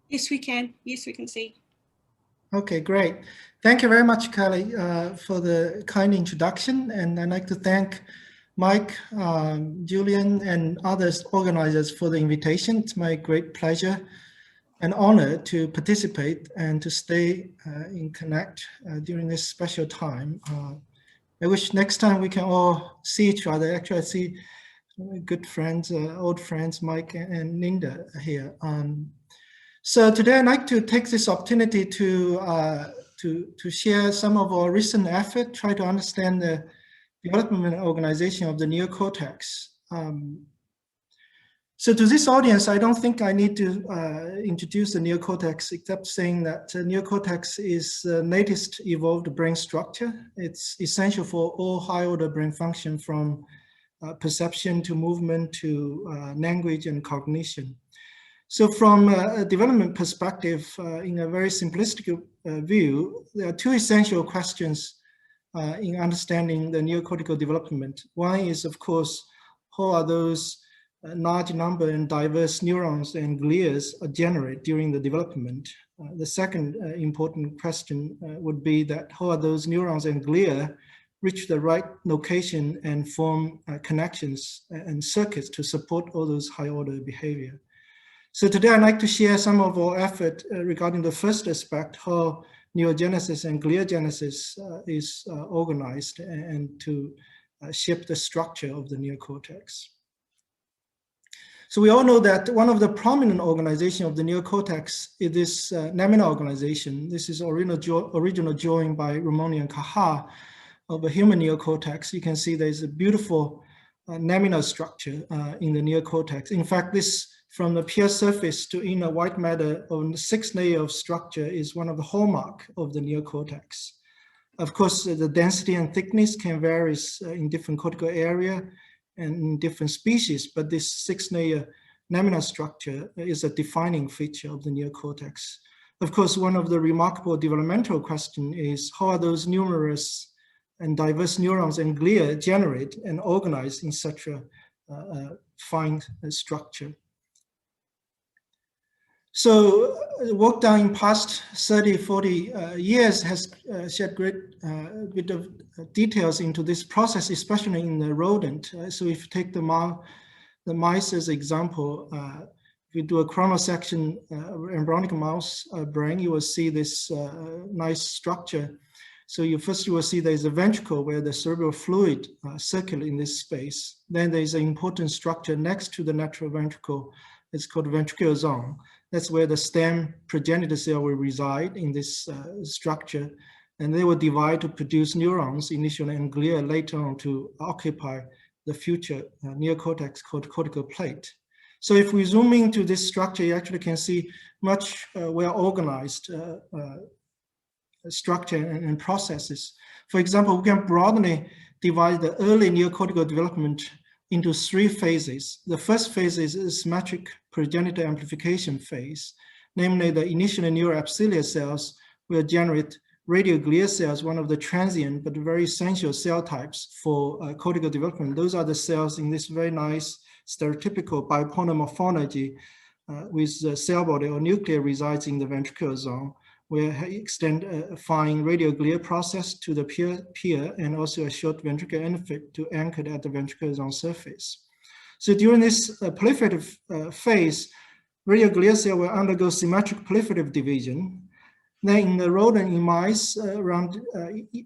Yes, we can. Yes, we can see. Okay, great. Thank you very much, Kelly, for the kind introduction. And I'd like to thank Mike, Julian, and others organizers for the invitation. It's my great pleasure and honor to participate and to stay in connect during this special time. I wish next time we can all see each other. Actually, I see good friends, old friends, Mike and Linda here. So today I'd like to take this opportunity to share some of our recent effort, try to understand the development organization of the neocortex. So to this audience, I don't think I need to introduce the neocortex, except saying that neocortex is the latest evolved brain structure. It's essential for all high-order brain function, from perception to movement to language and cognition. So from a development perspective, in a very simplistic view, there are two essential questions in understanding the neocortical development. One is, of course, how are those large number and diverse neurons and glia generated during the development? The second important question would be that how are those neurons and glia reach the right location and form connections and circuits to support all those high order behavior. So today I'd like to share some of our effort regarding the first aspect, how neurogenesis and gliogenesis is organized, and to shape the structure of the neocortex. So we all know that one of the prominent organizations of the neocortex is this lamina organization. This is original drawing by Romani and Caja of a human neocortex. You can see there's a beautiful laminar structure in the neocortex. In fact, this from the pure surface to inner white matter on the 6th layer of structure is one of the hallmark of the neocortex. Of course, the density and thickness can vary in different cortical area and in different species, but this 6th layer laminar structure is a defining feature of the neocortex. Of course, one of the remarkable developmental questions is how are those numerous and diverse neurons and glia generate and organize in such a fine structure. So work done in past 30, 40 years has shed great bit of details into this process, especially in the rodent. So if you take the mice as example, if you do a chromosection embryonic mouse brain, you will see this nice structure. So you will see there's a ventricle where the cerebral fluid circulate in this space. Then there's an important structure next to the natural ventricle. It's called ventricular zone. That's where the stem progenitor cell will reside in this structure, and they will divide to produce neurons initially and glia later on to occupy the future neocortex called cortical plate. So if we zoom into this structure, you actually can see much well-organized structure and processes. For example, we can broadly divide the early neocortical development into 3 phases. The first phase is a symmetric progenitor amplification phase. Namely, the initial neuroepithelial cells will generate radioglia cells, one of the transient but very essential cell types for cortical development. Those are the cells in this very nice stereotypical bipolar morphology with the cell body or nucleus resides in the ventricular zone, where extend a fine radioglia process to the pier and also a short ventricular endofit to anchor at the ventricular zone surface. So during this proliferative phase, radioglia cell will undergo symmetric proliferative division. Then in the rodent in mice around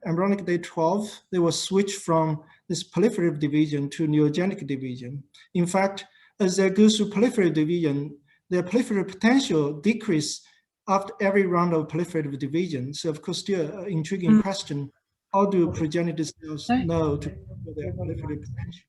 embryonic day 12, they will switch from this proliferative division to neurogenic division. In fact, as they go through proliferative division, their proliferative potential decrease after every round of proliferative division. So of course, still an intriguing question, how do progenitor cells know to control their proliferative potential?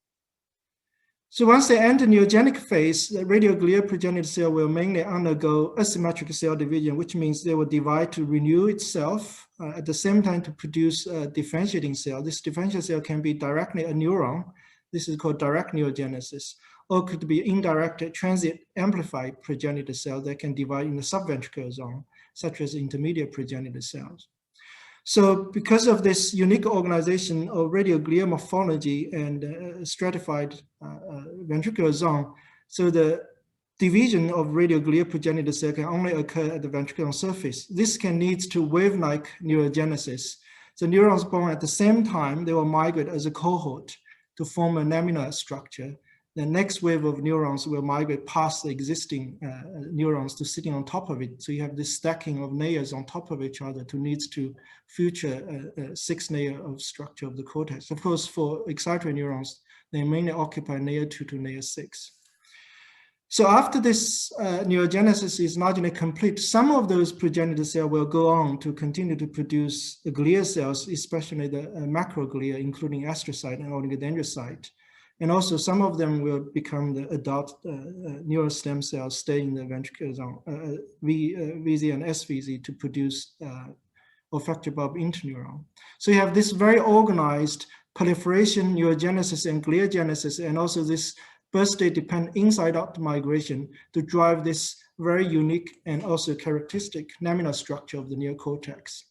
So once they enter neurogenic phase, the radioglia progenitor cell will mainly undergo asymmetric cell division, which means they will divide to renew itself at the same time to produce a differentiating cell. This differentiating cell can be directly a neuron. This is called direct neurogenesis, or could be indirect transient amplified progenitor cells that can divide in the subventricular zone, such as intermediate progenitor cells. So because of this unique organization of radioglia morphology and stratified ventricular zone, so the division of radioglia progenitor cell can only occur at the ventricular surface. This can lead to wave-like neurogenesis. The neurons born at the same time, they will migrate as a cohort to form a laminar structure. The next wave of neurons will migrate past the existing neurons to sitting on top of it. So you have this stacking of layers on top of each other to lead to future 6 layer of structure of the cortex. Of course, for excitatory neurons, they mainly occupy layer 2 to layer 6. So after this neurogenesis is largely complete, some of those progenitor cells will go on to continue to produce the glia cells, especially the macroglia, including astrocyte and oligodendrocyte. And also some of them will become the adult neural stem cells, stay in the ventricular zone, VZ and SVZ, to produce olfactory bulb interneuron. So you have this very organized proliferation, neurogenesis, and gliogenesis, and also this birth state dependent inside-out migration to drive this very unique and also characteristic laminar structure of the neocortex.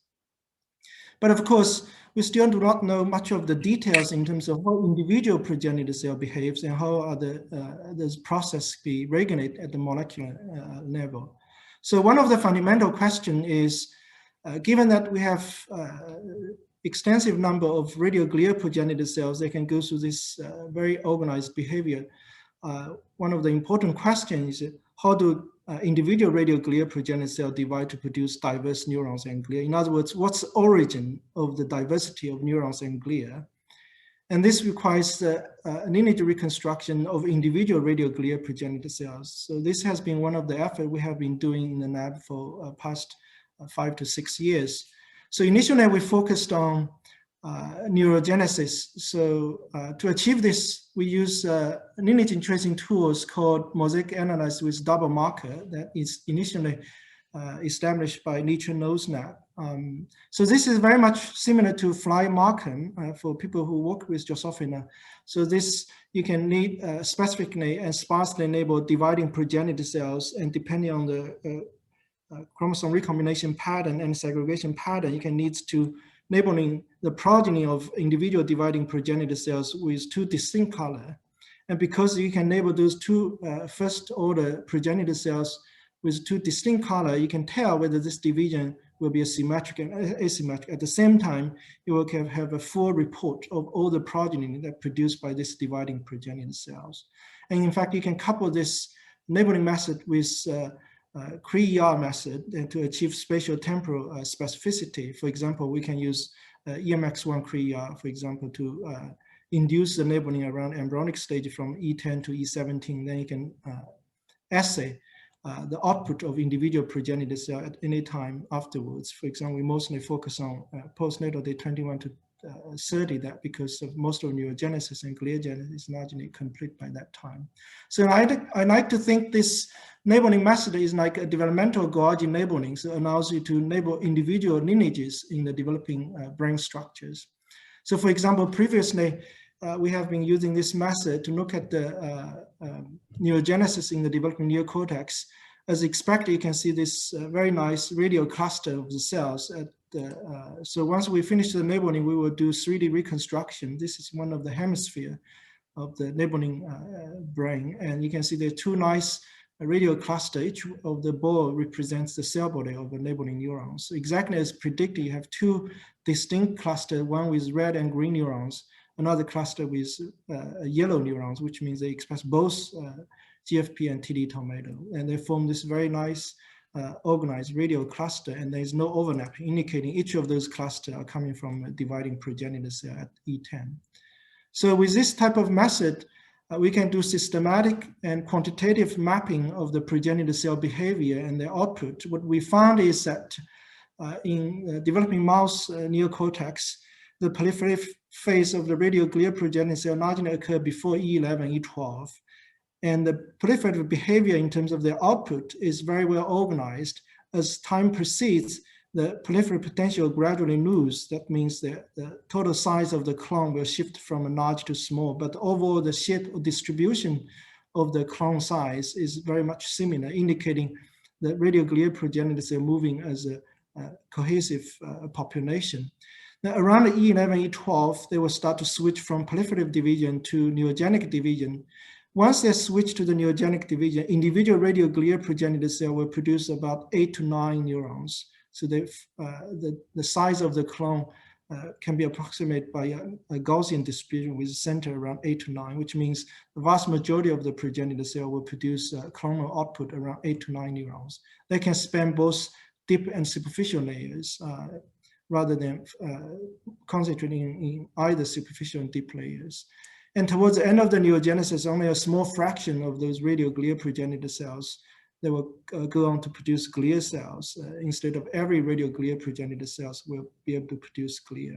But of course, we still do not know much of the details in terms of how individual progenitor cell behaves and how are those processes be regulated at the molecular level. So one of the fundamental questions is, given that we have extensive number of radioglia progenitor cells, they can go through this very organized behavior. One of the important questions is how do individual radioglia progenitor cells divide to produce diverse neurons and glia? In other words, what's the origin of the diversity of neurons and glia? And this requires lineage reconstruction of individual radioglia progenitor cells. So this has been one of the efforts we have been doing in the lab for past 5 to 6 years. So initially we focused on neurogenesis. So to achieve this, we use lineage tracing tools called mosaic analysis with double marker that is initially established by Nature Knows Lab. So this is very much similar to fly marker for people who work with Drosophila. So this, you can need specifically and sparsely labeled dividing progenitor cells, and depending on the chromosome recombination pattern and segregation pattern, you can lead to labeling the progeny of individual dividing progenitor cells with 2 distinct colors. And because you can label those 2 first order progenitor cells with 2 distinct colors, you can tell whether this division will be symmetric and asymmetric. At the same time, you will have a full report of all the progeny that are produced by this dividing progenitor cells. And in fact, you can couple this labeling method with Cree-ER method and to achieve spatial temporal specificity. For example, we can use EMX1 Cree-ER, for example, to induce the labeling around embryonic stage from E10 to E17. Then you can assay the output of individual progenitor cell at any time afterwards. For example, we mostly focus on postnatal day 21 to 30, that because of most of neurogenesis and gliogenesis is largely complete by that time. So I like to think this labeling method is like a developmental Gaussian labeling, so it allows you to label individual lineages in the developing brain structures. So for example, previously, we have been using this method to look at the neurogenesis in the developing neocortex. As expected, you can see this very nice radial cluster of the cells. So once we finish the labeling, we will do 3D reconstruction. This is one of the hemisphere of the labeling brain. And you can see there are 2 nice radial cluster. Each of the ball represents the cell body of the labeling neurons. So exactly as predicted, you have 2 distinct clusters, one with red and green neurons, another cluster with yellow neurons, which means they express both GFP and TD tomato. And they form this very nice organized radial cluster, and there is no overlap, indicating each of those clusters are coming from a dividing progenitor cell at E10. So with this type of method, we can do systematic and quantitative mapping of the progenitor cell behavior and their output. What we found is that in developing mouse neocortex, the proliferative phase of the radioglia progenitor cell largely occur before E11, E12. And the proliferative behavior in terms of their output is very well organized. As time proceeds, the proliferative potential gradually lose. That means that the total size of the clone will shift from large to small, but overall the shape or distribution of the clone size is very much similar, indicating that radioglia progenitor cell moving as a cohesive population. Now around E11, E12, they will start to switch from proliferative division to neurogenic division. Once they switch to the neurogenic division, individual radioglial progenitor cell will produce about 8 to 9 neurons. So the size of the clone can be approximated by a Gaussian distribution with a center around 8 to 9, which means the vast majority of the progenitor cell will produce clonal output around 8 to 9 neurons. They can span both deep and superficial layers rather than concentrating in either superficial and deep layers. And towards the end of the neurogenesis, only a small fraction of those radioglial progenitor cells that will go on to produce glia cells. Instead of every radioglial progenitor cells will be able to produce glia.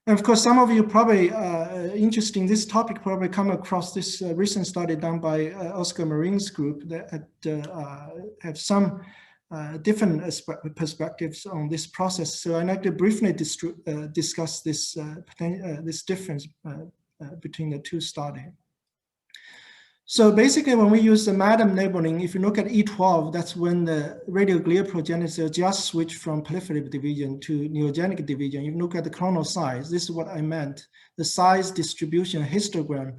And of course, some of you probably interested in this topic probably come across this recent study done by Oscar Marin's group that have some different perspectives on this process. So I'd like to briefly discuss this, this difference between the two studies. So basically, when we use the MADAM labeling, if you look at E12, that's when the radioglial progenitor just switched from proliferative division to neurogenic division. If you look at the clonal size, this is what I meant. The size distribution histogram,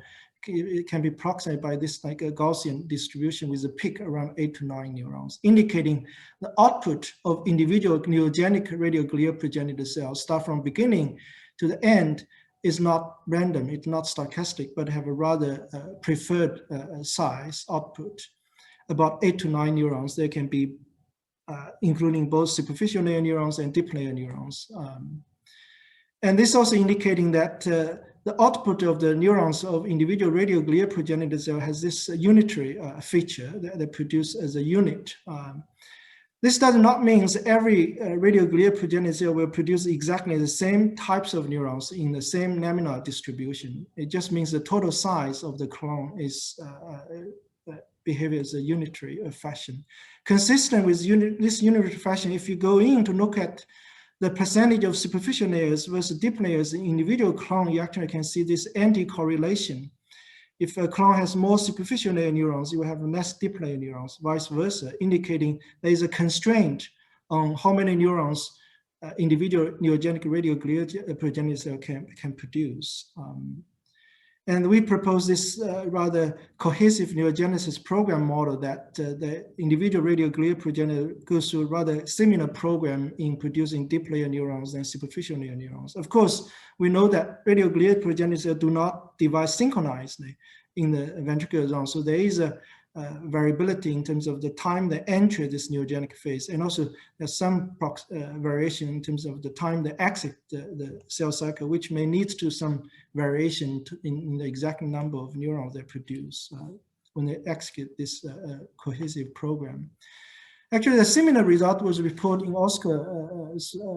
it can be approximated by this like a Gaussian distribution with a peak around 8 to 9 neurons, indicating the output of individual neurogenic radioglial progenitor cells start from beginning to the end is not random, it's not stochastic, but have a rather preferred size output, about 8 to 9 neurons. They can be including both superficial layer neurons and deep layer neurons. And this also indicating that the output of the neurons of individual radioglial progenitor cell has this unitary feature that they produce as a unit. This does not mean every radioglial progenitor cell will produce exactly the same types of neurons in the same laminar distribution. It just means the total size of the clone is behavior as a unitary fashion. Consistent with this unitary fashion, if you go in to look at the percentage of superficial layers versus deep layers in individual clone, you actually can see this anti-correlation. If a clone has more superficial layer neurons, you will have less deep layer neurons, vice versa, indicating there is a constraint on how many neurons individual neurogenic radioglial progenitor cell can produce. And we propose this rather cohesive neurogenesis program model that the individual radioglial progenitor goes through a rather similar program in producing deep layer neurons and superficial layer neurons. Of course, we know that radioglial progenitor do not divide synchronously in the ventricular zone. So there is a variability in terms of the time they enter this neurogenic phase. And also there's some variation in terms of the time they exit the cell cycle, which may lead to some variation in the exact number of neurons they produce when they execute this cohesive program. Actually, a similar result was reported in Oscar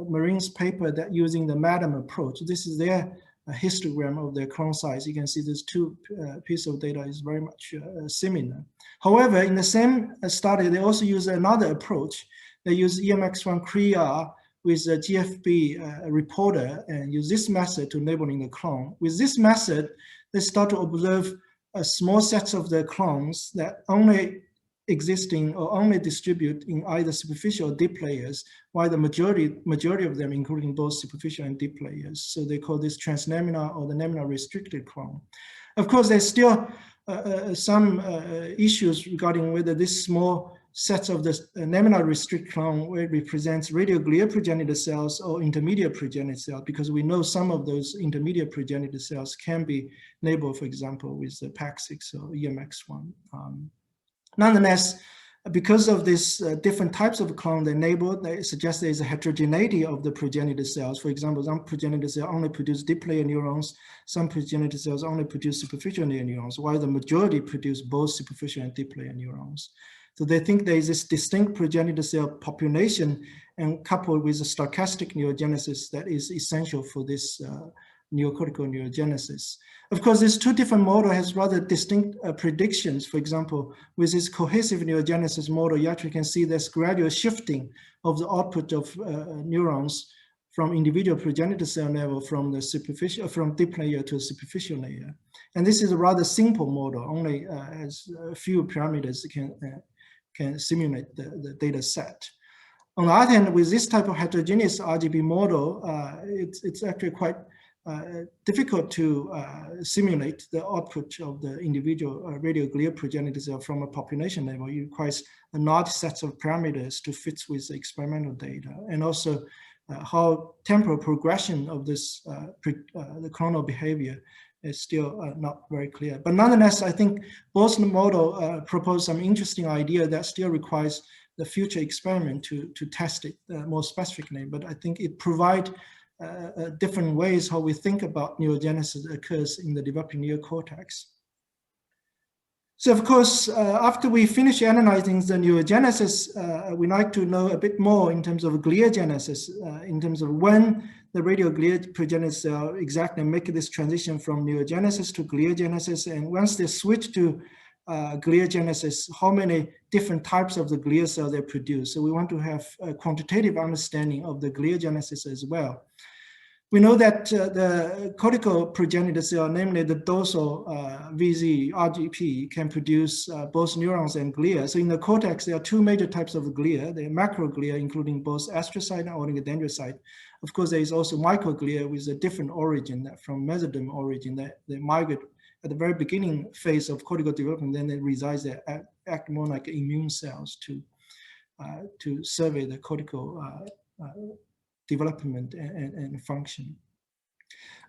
Marin's paper that using the MADAM approach. This is their histogram of their clone size. You can see these two pieces of data is very much similar. However, in the same study, they also use another approach. They use EMX1 CRIA with a GFB reporter and use this method to labeling the clone. With this method, they start to observe a small sets of the clones that only existing or only distribute in either superficial or deep layers, while the majority of them, including both superficial and deep layers. So they call this translaminar or the laminar restricted clone. Of course, there's still some issues regarding whether this small sets of the laminar restricted clone represents radioglial progenitor cells or intermediate progenitor cells, because we know some of those intermediate progenitor cells can be labeled, for example, with the PAC6 or EMX1. Nonetheless, because of these different types of clone they labeled, they suggest there is a heterogeneity of the progenitor cells. For example, some progenitor cells only produce deep layer neurons, some progenitor cells only produce superficial layer neurons, while the majority produce both superficial and deep layer neurons. So they think there is this distinct progenitor cell population, and coupled with a stochastic neurogenesis that is essential for this neocortical neurogenesis. Of course, these two different models has rather distinct predictions. For example, with this cohesive neurogenesis model, you actually can see this gradual shifting of the output of neurons from individual progenitor cell level from the superficial, from deep layer to superficial layer. And this is a rather simple model, only has a few parameters that can simulate the data set. On the other hand, with this type of heterogeneous RGB model, it's actually quite difficult to simulate the output of the individual radioglia progenitor cell from a population level. It requires a large set of parameters to fit with the experimental data, and also how temporal progression of this the clonal behavior is still not very clear. But nonetheless, I think both the model propose some interesting idea that still requires the future experiment to test it more specifically. But I think it provides different ways how we think about neurogenesis occurs in the developing neocortex. So of course, after we finish analyzing the neurogenesis, we like to know a bit more in terms of gliogenesis, in terms of when the radioglia progenitor cell exactly make this transition from neurogenesis to gliogenesis, and once they switch to gliogenesis, how many different types of the glia cell they produce. So we want to have a quantitative understanding of the gliogenesis as well. We know that the cortical progenitor cell, namely the dorsal VZ, RGP, can produce both neurons and glia. So in the cortex, there are two major types of glia. The macroglia, including both astrocyte and oligodendrocyte. Of course, there is also microglia with a different origin, that from mesoderm origin, that they migrate at the very beginning phase of cortical development, then they reside there, act more like immune cells to survey the cortical development and function.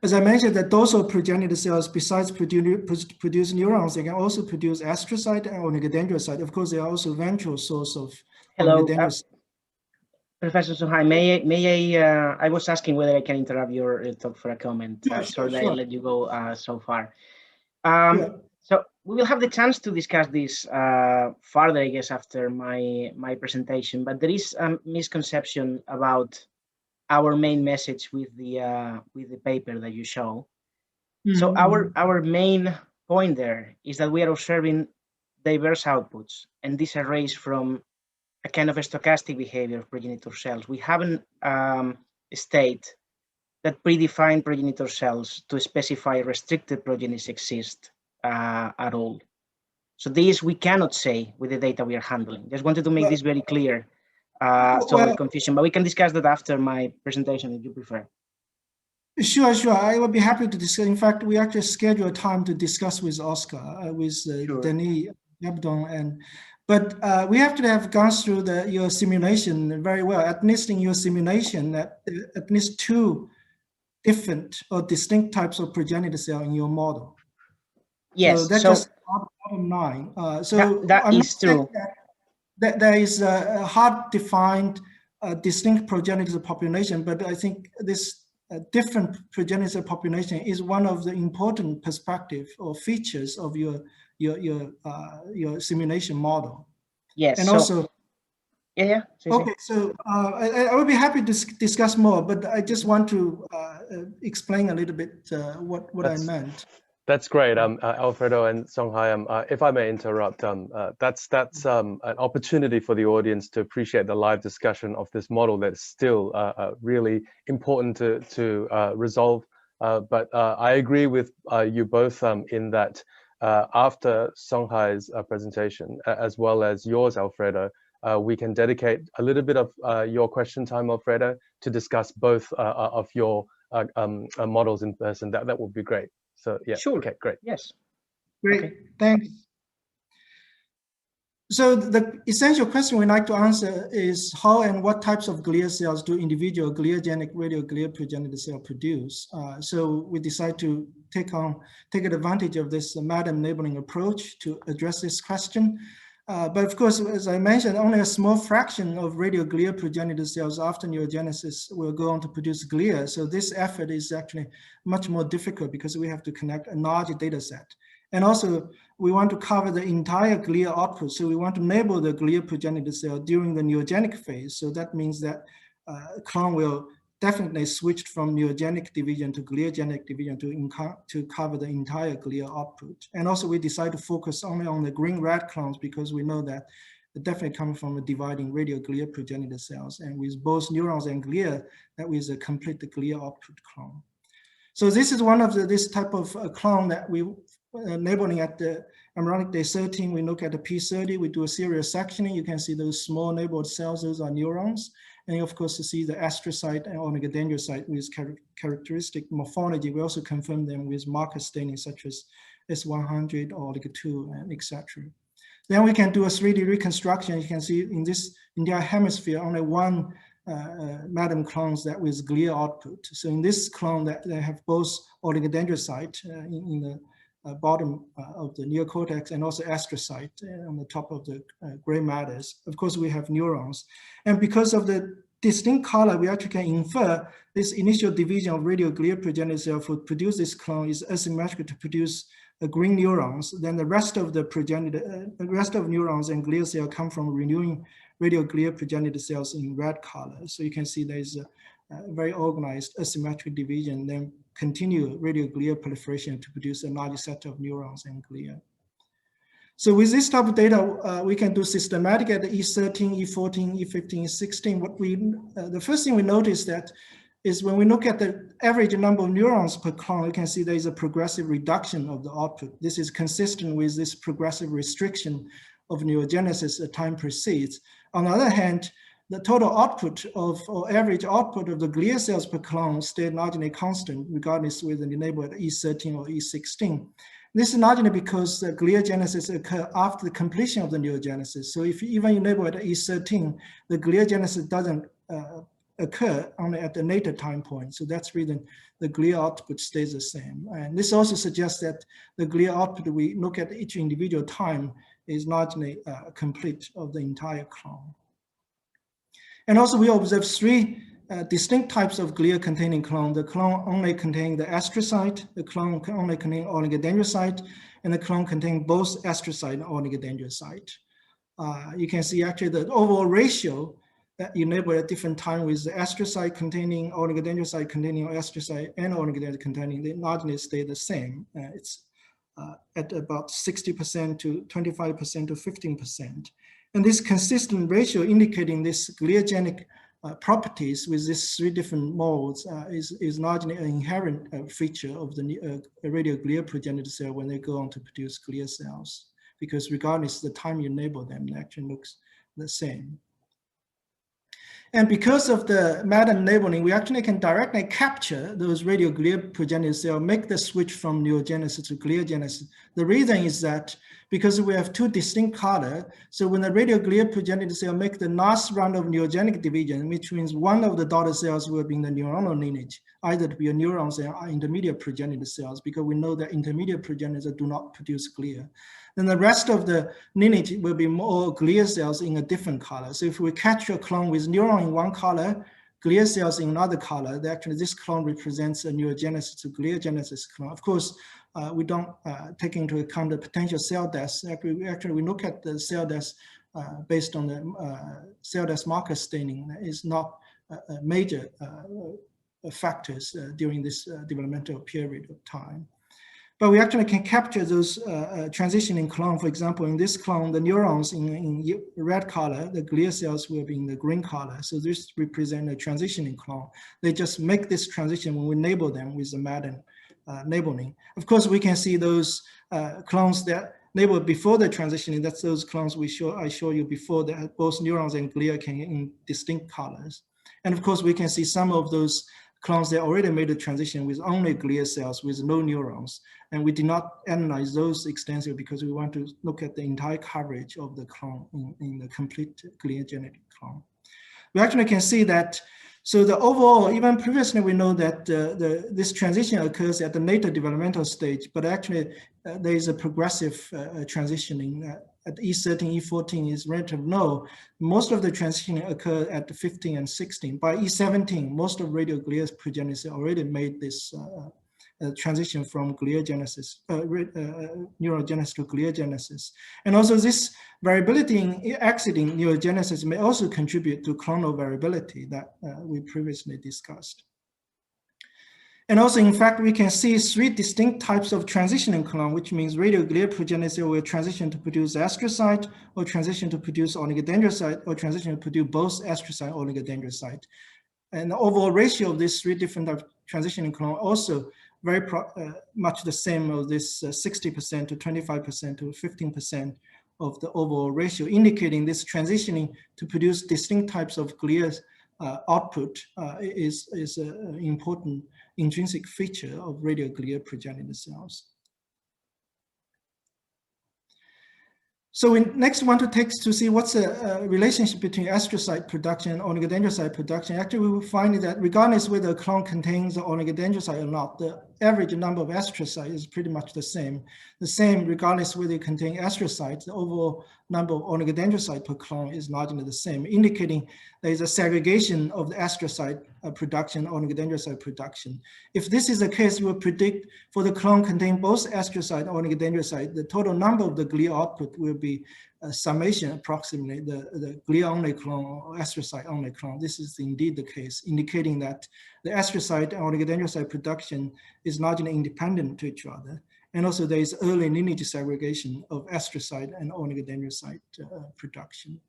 As I mentioned, that dorsal progenitor cells, besides produce neurons, they can also produce astrocyte and oligodendrocyte. Of course, they are also ventral source of oligodendrocyte. Professor Song-Hai, I was asking whether I can interrupt your talk for a comment. Sorry that I let you go so far. So we will have the chance to discuss this further, I guess, after my presentation. But there is a misconception about our main message with the paper that you show. So our main point there is that we are observing diverse outputs, and these arrays from a kind of a stochastic behavior of progenitor cells. We haven't state that predefined progenitor cells to specify restricted progenies exist at all. So this we cannot say with the data we are handling. Just wanted to make this very clear to avoid confusion, but we can discuss that after my presentation if you prefer. Sure. I would be happy to discuss. In fact, we actually schedule a time to discuss with Oscar, with Denis Abdon, but we have to have gone through your simulation very well. At least in your simulation, at least two different or distinct types of progenitor cell in your model. Yes. So that's just bottom line. So that is true. That there is a hard-defined, distinct progenitor population, but I think this different progenitor population is one of the important perspective or features of your simulation model. Yes. And so, also, yeah. Okay, so I would be happy to discuss more, but I just want to explain a little bit what I meant. That's great, Alfredo and Song-Hai. If I may interrupt, that's an opportunity for the audience to appreciate the live discussion of this model that's still really important to resolve. But I agree with you both in that after Song-Hai's presentation, as well as yours, Alfredo, we can dedicate a little bit of your question time, Alfredo, to discuss both of your models in person. That would be great. So yeah, sure. Okay, great. Yes. Great, okay. Thanks. So the essential question we like to answer is how and what types of glial cells do individual gliogenic radioglia progenitor cell produce? So we decide to take advantage of this MADAM labeling approach to address this question. But of course, as I mentioned, only a small fraction of radioglia progenitor cells after neurogenesis will go on to produce glia. So this effort is actually much more difficult because we have to connect a large data set. And also, we want to cover the entire glia output. So we want to label the glia progenitor cell during the neurogenic phase. So that means that clone will definitely switch from neurogenic division to gliogenic division to cover the entire glia output. And also we decide to focus only on the green-red clones because we know that it definitely comes from a dividing radioglia progenitor cells, and with both neurons and glia, that is a complete glia output clone. So this is one of this type of clone that we labeling at the embryonic day 13. We look at the P30, we do a serial sectioning. You can see those small labeled cells, those are neurons. And of course, to see the astrocyte and oligodendrocyte with characteristic morphology, we also confirm them with marker staining such as S100 or oligo2 and etc. Then we can do a 3D reconstruction. You can see in this entire hemisphere, only one madam clones that with glia output. So in this clone, that they have both oligodendrocyte in the bottom of the neocortex and also astrocyte on the top of the gray matters. Of course, we have neurons. And because of the distinct color, we actually can infer this initial division of radioglia progenitor cell to produce this clone is asymmetric to produce green neurons. Then the rest of the progenitor, the rest of neurons and glial cell come from renewing radioglia progenitor cells in red color. So you can see there's a very organized asymmetric division, then continue radioglia proliferation to produce a large set of neurons and glia. So with this type of data, we can do systematic at the E13, E14, E15, E16. What we, the first thing we notice that is when we look at the average number of neurons per clone, you can see there is a progressive reduction of the output. This is consistent with this progressive restriction of neurogenesis as time proceeds. On the other hand, the total output of, or average output of the glia cells per clone stayed largely constant, regardless whether enabled at E13 or E16. This is largely because the gliogenesis occurs after the completion of the neurogenesis. So if you even enable at E13, the gliogenesis doesn't occur only at the later time point. So that's the reason the glia output stays the same. And this also suggests that the glia output we look at each individual time is largely complete of the entire clone. And also we observe three distinct types of glia containing clone. The clone only containing the astrocyte, the clone only containing oligodendrocyte, and the clone containing both astrocyte and oligodendrocyte. You can see actually the overall ratio that enable at different time with the astrocyte containing oligodendrocyte containing astrocyte and oligodendrocyte containing, they largely stay the same. It's at about 60% to 25% to 15%. And this consistent ratio indicating this gliogenic properties with these three different modes is largely an inherent feature of the radioglia progenitor cell when they go on to produce glia cells, because regardless of the time you enable them, it actually looks the same. And because of the madam labeling, we actually can directly capture those radioglia progenitor cells, make the switch from neurogenesis to gliogenesis. The reason is that because we have two distinct colors, so when the radioglia progenitor cell make the last round of neurogenic division, which means one of the daughter cells will be in the neuronal lineage, either to be a neurons or intermediate progenitor cells, because we know that intermediate progenitors do not produce glia. Then the rest of the lineage will be more glia cells in a different color. So if we catch a clone with neuron in one color, glia cells in another color, actually this clone represents a neurogenesis to gliogenesis clone. Of course, we don't take into account the potential cell deaths. Actually, we look at the cell deaths based on the cell death marker staining. That is not a major factors during this developmental period of time. But we actually can capture those transitioning clone. For example, in this clone, the neurons in red color, the glia cells will be in the green color. So this represents a transitioning clone. They just make this transition when we enable them with the madam labeling. Of course, we can see those clones that labeled before the transitioning. That's those clones I show you before that both neurons and glia can in distinct colors. And of course, we can see some of those clones that already made the transition with only glia cells with no neurons. And we did not analyze those extensively because we want to look at the entire coverage of the clone in the complete gliogenic clone. We actually can see that, so the overall, even previously we know that this transition occurs at the later developmental stage, but actually there is a progressive transitioning at E13, E14 is relatively low. Most of the transitioning occur at the 15 and 16. By E17, most of radioglia progenitors already made this transition from gliogenesis, neurogenesis to gliogenesis. And also this variability in exiting neurogenesis may also contribute to clonal variability that we previously discussed. And also, in fact, we can see three distinct types of transitioning clone, which means radioglia progenitor will transition to produce astrocyte, or transition to produce oligodendrocyte, or transition to produce both astrocyte and oligodendrocyte. And the overall ratio of these three different types of transitioning clone also very much the same of this 60% to 25% to 15% of the overall ratio, indicating this transitioning to produce distinct types of glia output is an important intrinsic feature of radioglia progenitor cells. So we next want to take to see what's the relationship between astrocyte production and oligodendrocyte production. Actually, we will find that regardless whether a clone contains an oligodendrocyte or not, the average number of astrocytes is pretty much the same. The same regardless whether it contains astrocytes, the overall number of oligodendrocytes per clone is largely the same, indicating there is a segregation of the astrocyte production, oligodendrocyte production. If this is the case, we will predict for the clone contain both astrocyte and oligodendrocyte, the total number of the glia output will be a summation approximately the glia only clone or astrocyte only clone. This is indeed the case, indicating that the astrocyte and oligodendrocyte production is largely independent to each other. And also there is early lineage segregation of astrocyte and oligodendrocyte production.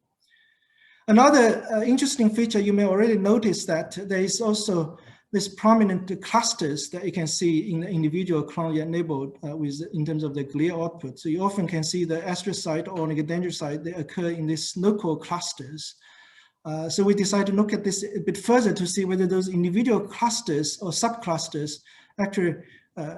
Another interesting feature you may already notice that there is also this prominent clusters that you can see in the individual clone enabled in terms of the glia output. So you often can see the astrocyte or oligodendrocyte, they occur in these local clusters. So we decided to look at this a bit further to see whether those individual clusters or subclusters actually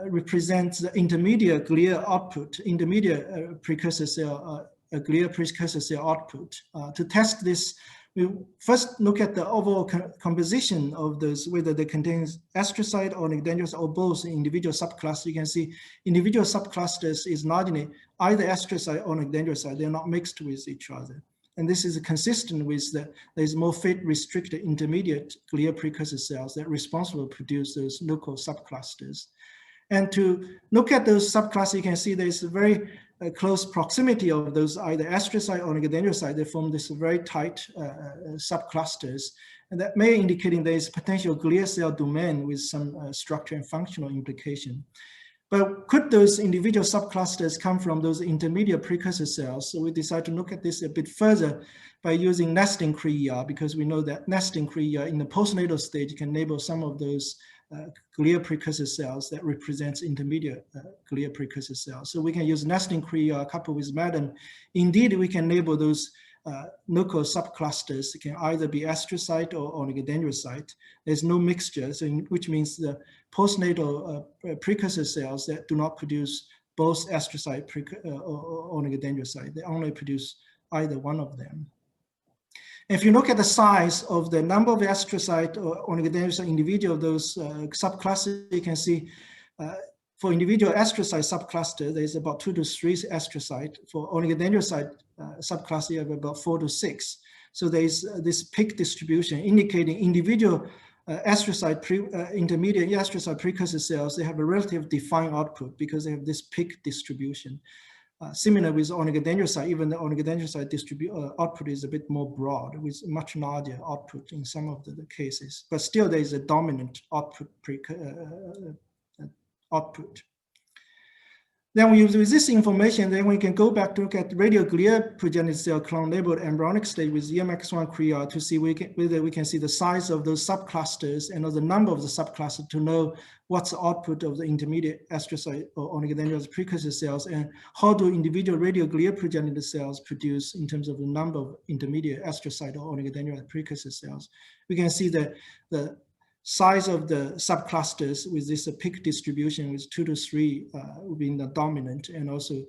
represent the intermediate glia output, intermediate precursor cell, glia precursor cell output. To test this, we first look at the overall composition of those, whether they contain astrocyte or oligodendrocyte or both individual subclusters. You can see individual subclusters is largely either astrocyte or oligodendrocyte. They're not mixed with each other. And this is consistent with there's more fate-restricted intermediate glia precursor cells that are responsible to produce those local subclusters. And to look at those subclusters, you can see there's a very close proximity of those either astrocyte or oligodendrocyte. They form this very tight subclusters. And that may indicate there is potential glia cell domain with some structure and functional implication. But could those individual subclusters come from those intermediate precursor cells? So we decided to look at this a bit further by using nesting Cree-ER, because we know that nesting Cree-ER in the postnatal stage can enable some of those glia precursor cells that represents intermediate glia precursor cells. So we can use nesting Cree-ER coupled with MEDM. Indeed, we can enable those local subclusters. It can either be astrocyte or oligodendrocyte. There's no mixture, so which means the postnatal precursor cells that do not produce both astrocyte or oligodendrocyte. They only produce either one of them. If you look at the size of the number of astrocyte or oligodendrocyte individual of those subclusters, you can see for individual astrocyte subcluster, there's about 2 to 3 astrocyte. For oligodendrocyte subcluster, you have about 4 to 6. So there's this peak distribution indicating individual intermediate astrocyte precursor cells, they have a relative defined output because they have this peak distribution. Similar with oligodendrocyte, even the oligodendrocyte output is a bit more broad with much larger output in some of the cases, but still there is a dominant output. Then we use this information, then we can go back to look at radioglia progenitor cell clone labeled embryonic state with EMX1 Cree-ER to see whether we can see the size of those subclusters and the number of the subclusters to know what's the output of the intermediate astrocyte or oligodendrocyte precursor cells and how do individual radioglia progenitor cells produce in terms of the number of intermediate astrocyte or oligodendrocyte precursor cells. We can see that the size of the subclusters with this peak distribution with 2 to 3 being the dominant, and also,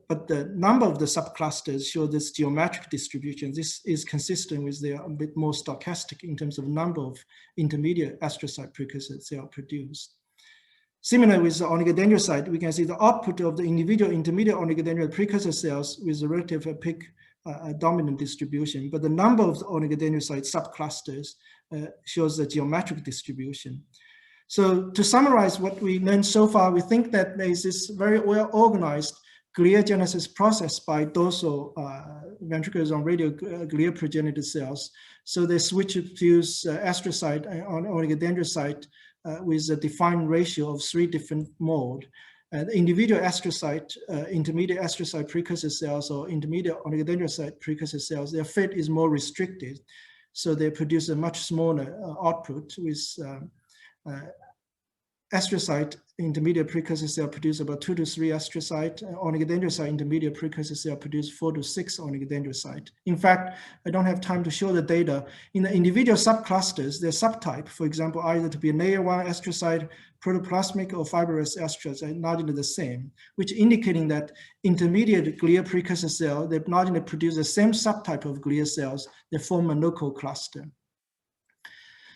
but the number of the subclusters show this geometric distribution. This is consistent with they are a bit more stochastic in terms of number of intermediate astrocyte precursor cell produced. Similar with the oligodendrocyte, we can see the output of the individual intermediate oligodendrocyte precursor cells with a relative peak dominant distribution, but the number of the oligodendrocyte subclusters shows the geometric distribution. So to summarize what we learned so far, we think that there is this very well organized gliogenesis process by dorsal ventricular radioglia progenitor cells. So they switch to use astrocyte and oligodendrocyte with a defined ratio of 3 different modes. Individual astrocyte, intermediate astrocyte precursor cells or intermediate oligodendrocyte precursor cells, their fate is more restricted. So they produce a much smaller output with astrocyte intermediate precursor cell produce about 2 to 3 astrocyte. Oligodendrocyte intermediate precursor cell produce 4 to 6 oligodendrocyte. In fact, I don't have time to show the data. In the individual subclusters, their subtype, for example, either to be a layer 1 astrocyte, protoplasmic or fibrous astrocyte, largely the same, which indicating that intermediate glia precursor cell, they largely produce the same subtype of glia cells, they form a local cluster.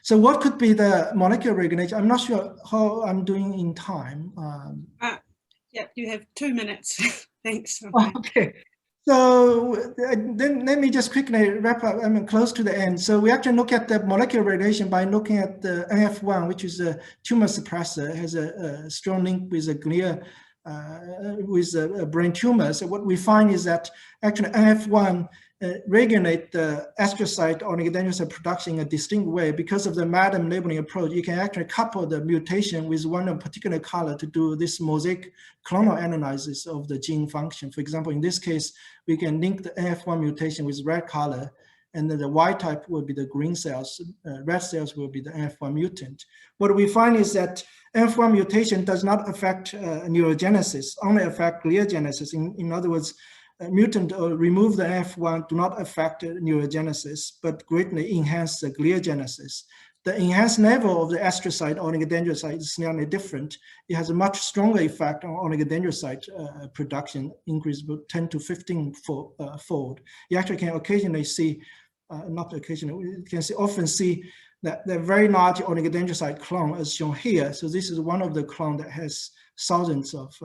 So what could be the molecular regulation? I'm not sure how I'm doing in time. Yeah, you have 2 minutes. Thanks. Okay. So then let me just quickly wrap up. I'm close to the end. So we actually look at the molecular regulation by looking at the NF1, which is a tumor suppressor, has a strong link with a glia, with a brain tumor. So what we find is that actually NF1 regulate the astrocyte oligodendrocyte production in a distinct way. Because of the MADAM labeling approach, you can actually couple the mutation with one of particular color to do this mosaic clonal analysis of the gene function. For example, in this case, we can link the NF1 mutation with red color, and then the Y type will be the green cells, red cells will be the NF1 mutant. What we find is that NF1 mutation does not affect neurogenesis, only affect gliogenesis. In other words, mutant or remove the NF1 do not affect neurogenesis, but greatly enhance the gliogenesis. The enhanced level of the astrocyte oligodendrocyte is slightly different. It has a much stronger effect on oligodendrocyte production, increase about 10 to 15 fold. You actually can occasionally see, not occasionally, you can often see that the very large oligodendrocyte clone as shown here. So this is one of the clone that has thousands of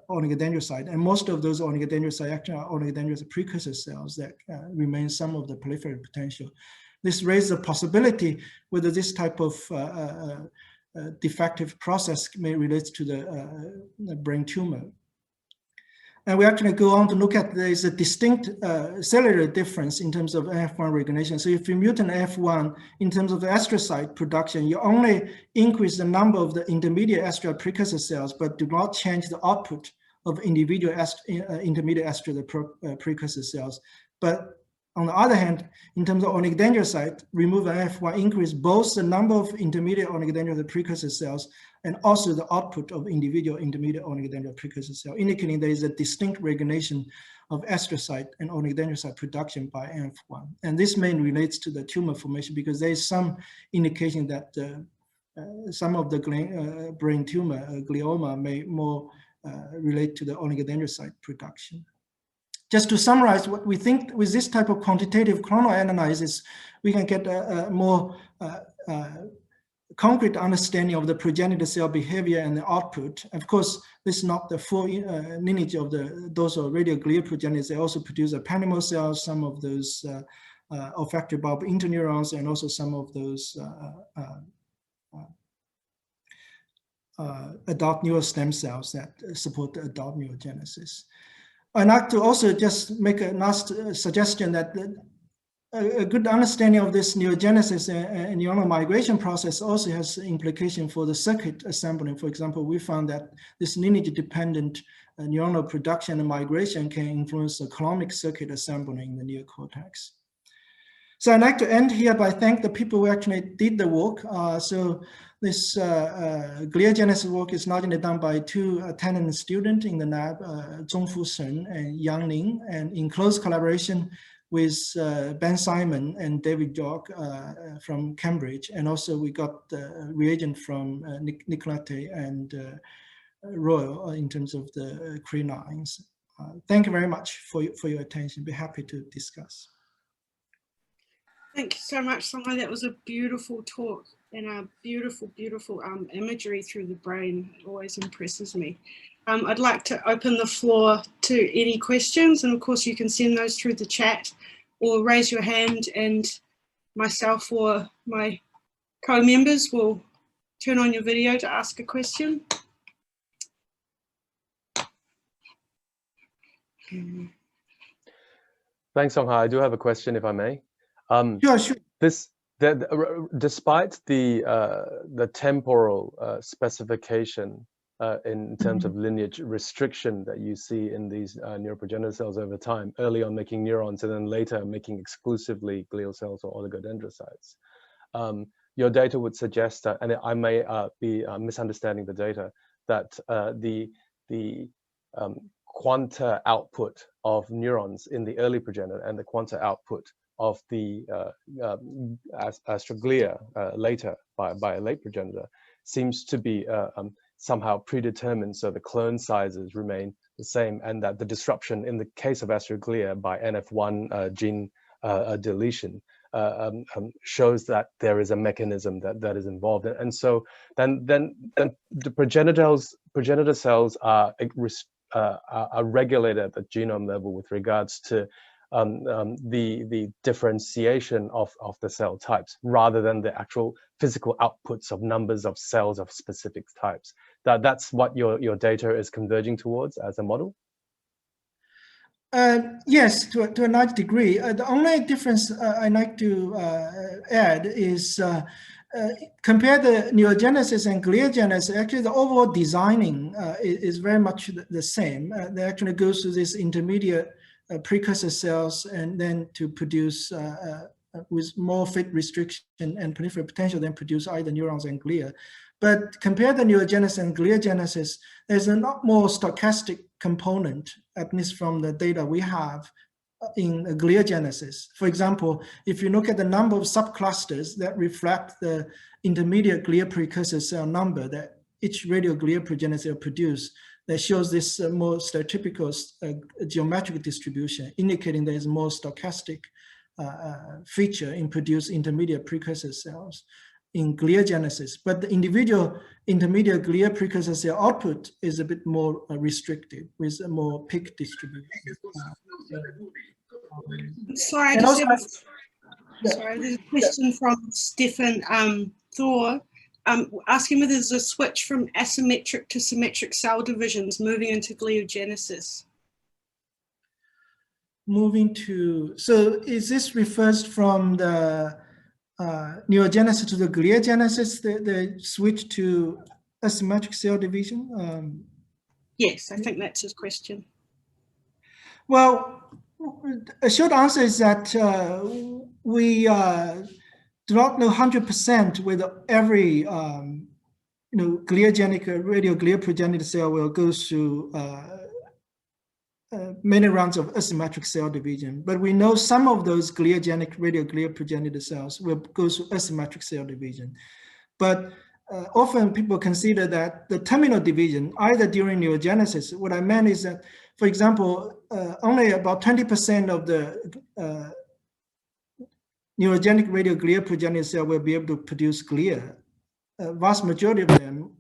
oligodendrocyte, and most of those oligodendrocyte actually are oligodendrocyte precursor cells that remain some of the proliferative potential. This raises the possibility whether this type of defective process may relate to the brain tumor. And we actually go on to look at there's a distinct cellular difference in terms of NF1 regulation. So if you mutant NF1 in terms of the astrocyte production, you only increase the number of the intermediate astrocyte precursor cells, but do not change the output of individual intermediate astrocyte precursor cells. But on the other hand, in terms of oligodendrocyte, remove NF1 increase both the number of intermediate oligodendrocyte precursor cells and also the output of individual intermediate oligodendrocyte precursor cell, indicating there is a distinct regulation of astrocyte and oligodendrocyte production by NF1. And this mainly relates to the tumor formation because there is some indication that some of the brain tumor, glioma, may more relate to the oligodendrocyte production. Just to summarize, what we think with this type of quantitative clonal analysis, we can get a more concrete understanding of the progenitor cell behavior and the output. Of course, this is not the full lineage of those radioglia progenitors. They also produce ependymal cells, some of those olfactory bulb interneurons, and also some of those adult neural stem cells that support the adult neurogenesis. I'd like to also just make a last suggestion that a good understanding of this neurogenesis and neuronal migration process also has implication for the circuit assembling. For example, we found that this lineage-dependent neuronal production and migration can influence the clomic circuit assembling in the neocortex. So I'd like to end here by thanking the people who actually did the work. So this gliogenesis work is largely done by two talented students in the lab, Zhongfu Shen and Yang Ling, and in close collaboration with Ben Simon and David Jog from Cambridge. And also we got the reagent from Nicolette and Royal in terms of the crinoines. Thank you very much for your attention. Be happy to discuss. Thank you so much, Song-Hai. That was a beautiful talk and a beautiful, beautiful imagery through the brain. It always impresses me. I'd like to open the floor to any questions, and of course you can send those through the chat or raise your hand, and myself or my co-members will turn on your video to ask a question. Thanks, Song-Hai. I do have a question, if I may. Sure. Despite the temporal specification in terms of lineage restriction that you see in these neuroprogenitor cells over time, early on making neurons and then later making exclusively glial cells or oligodendrocytes, your data would suggest that, and I may be misunderstanding the data, that the quanta output of neurons in the early progenitor and the quanta output of the astroglia later by a late progenitor seems to be somehow predetermined, so the clone sizes remain the same, and that the disruption in the case of astroglia by NF1 gene deletion shows that there is a mechanism that is involved, and so then the progenitor cells are regulated at the genome level with regards to the differentiation of the cell types, rather than the actual physical outputs of numbers of cells of specific types. That's what your data is converging towards as a model? Yes, to a large degree. The only difference I'd like to add is compare the neurogenesis and gliogenesis. Actually, the overall designing is very much the same. They actually go through this intermediate precursor cells and then to produce with more fit restriction and proliferate potential, then produce either neurons and glia. But compare the neurogenesis and gliogenesis, there's a lot more stochastic component, at least from the data we have in gliogenesis. For example, if you look at the number of subclusters that reflect the intermediate glia precursor cell number that each radioglia progenitor cell produce, that shows this more stereotypical geometric distribution, indicating there is more stochastic feature in produced intermediate precursor cells in gliogenesis. But the individual intermediate glia precursor cell output is a bit more restricted with a more peak distribution. Sorry, there's a question from Stefan Thor, asking whether there's a switch from asymmetric to symmetric cell divisions moving into gliogenesis. Moving to, so is this refers from the neurogenesis to the gliogenesis, the switch to asymmetric cell division? Yes, I think that's his question. Well, a short answer is that we do not know 100% whether every gliogenic radioglia progenitor cell will go through many rounds of asymmetric cell division, but we know some of those gliogenic radioglia progenitor cells will go through asymmetric cell division. But often people consider that the terminal division, either during neurogenesis, what I meant is that, for example, only about 20% of the neurogenic radioglia progenitor cell will be able to produce glia. Vast majority of them,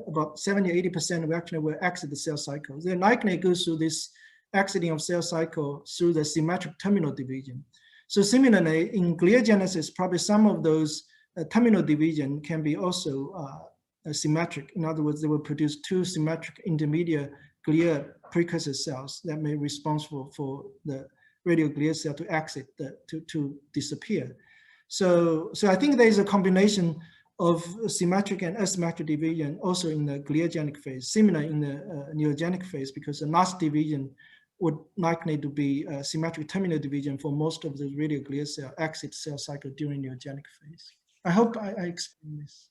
about 70–80% actually will exit the cell cycle. They likely go through this exiting of cell cycle through the symmetric terminal division. So similarly, in gliogenesis, probably some of those terminal division can be also symmetric. In other words, they will produce two symmetric intermediate glia precursor cells that may be responsible for the radioglia cell to exit, to disappear. So I think there is a combination of symmetric and asymmetric division also in the gliogenic phase, similar in the neurogenic phase, because the last division would likely to be symmetric terminal division for most of the radioglia cell exit cell cycle during neurogenic phase. I hope I explained this.